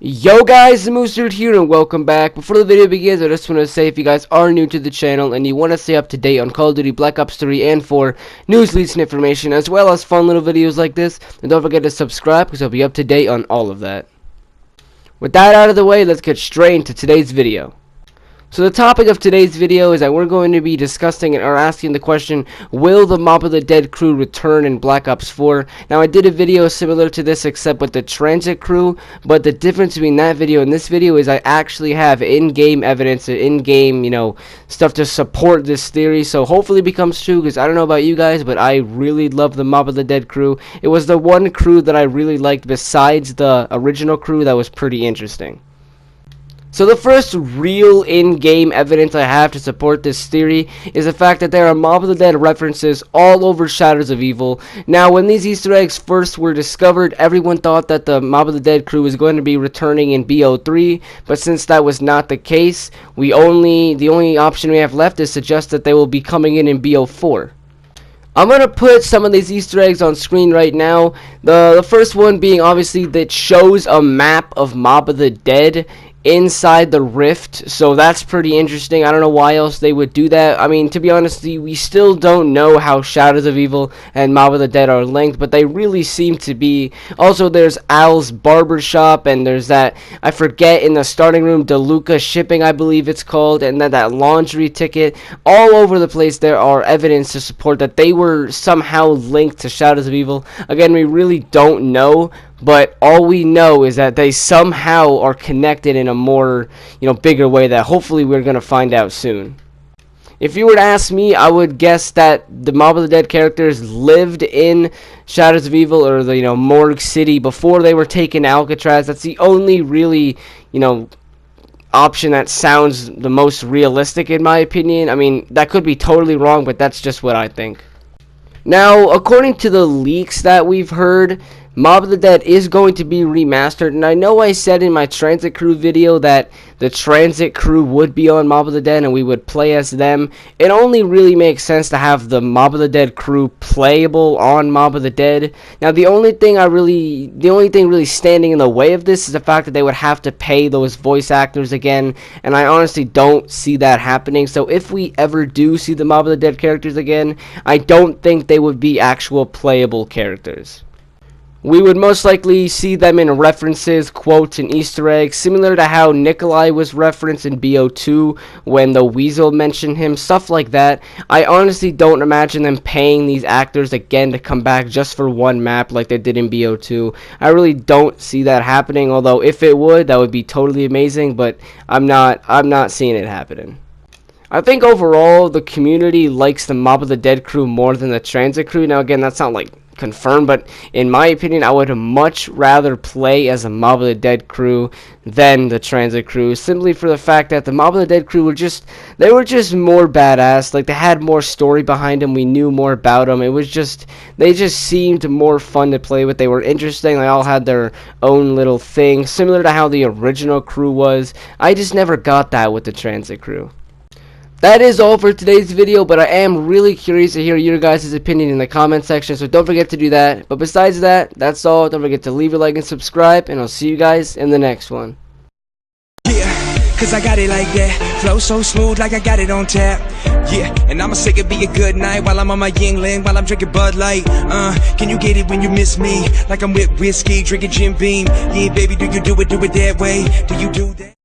Yo guys, the Moose Dude here and welcome back. Before the video begins, I just want to say if you guys are new to the channel and you want to stay up to date on Call of Duty Black Ops 3 and 4 news, leaks, and information, as well as fun little videos like this, then don't forget to subscribe because I'll be up to date on all of that. With that out of the way, let's get straight into today's video. So the topic of today's video is that we're going to be discussing or asking the question, will the Mob of the Dead crew return in Black Ops 4? Now I did a video similar to this except with the transit crew, but the difference between that video and this video is I actually have in-game evidence, in-game, stuff to support this theory, so hopefully it becomes true, because I don't know about you guys, but I really love the Mob of the Dead crew. It was the one crew that I really liked besides the original crew that was pretty interesting. So the first real in-game evidence I have to support this theory is the fact that there are Mob of the Dead references all over Shadows of Evil. Now when these Easter eggs first were discovered, everyone thought that the Mob of the Dead crew was going to be returning in BO3, but since that was not the case, the only option we have left is to suggest that they will be coming in BO4. I'm going to put some of these Easter eggs on screen right now. The first one being obviously that shows a map of Mob of the Dead inside the rift, so that's pretty interesting. I don't know why else they would do that. I mean, to be honest, we still don't know how Shadows of Evil and Mob of the Dead are linked, but they really seem to be. Also, there's Al's barbershop, and there's that, I forget, in the starting room, DeLuca shipping, I believe it's called, and then that laundry ticket. All over the place there are evidence to support that they were somehow linked to Shadows of Evil. Again, we really don't know, but all we know is that they somehow are connected in a more, bigger way that hopefully we're going to find out soon. If you were to ask me, I would guess that the Mob of the Dead characters lived in Shadows of Evil or the, Morgue City before they were taken to Alcatraz. That's the only really, option that sounds the most realistic in my opinion. I mean, that could be totally wrong, but that's just what I think. Now, according to the leaks that we've heard, Mob of the Dead is going to be remastered, and I know I said in my Transit Crew video that the Transit Crew would be on Mob of the Dead and we would play as them. It only really makes sense to have the Mob of the Dead crew playable on Mob of the Dead. Now the only thing really standing in the way of this is the fact that they would have to pay those voice actors again, and I honestly don't see that happening. So if we ever do see the Mob of the Dead characters again, I don't think they would be actual playable characters. We would most likely see them in references, quotes, and Easter eggs, similar to how Nikolai was referenced in BO2 when the Weasel mentioned him, stuff like that. I honestly don't imagine them paying these actors again to come back just for one map like they did in BO2. I really don't see that happening, although if it would, that would be totally amazing, but I'm not seeing it happening. I think overall the community likes the Mob of the Dead crew more than the Transit crew. Now again, that's not like confirmed, but in my opinion I would much rather play as a Mob of the Dead crew than the Transit crew, simply for the fact that the Mob of the Dead crew were just more badass. Like, they had more story behind them, we knew more about them. They just seemed more fun to play with. They were interesting, they all had their own little thing, similar to how the original crew was. I just never got that with the Transit crew. That is all for today's video, but I am really curious to hear your guys' opinion in the comment section, so don't forget to do that. But besides that, that's all. Don't forget to leave a like and subscribe, and I'll see you guys in the next one. Yeah, cause I got it like that. Flow so smooth like I got it on tap. Yeah, and I'ma say it be a good night while I'm on my Yingling, while I'm drinking Bud Light. Can you get it when you miss me? Like I'm with whiskey, drinking Jim Beam. Yeah, baby, do you do it that way? Do you do that?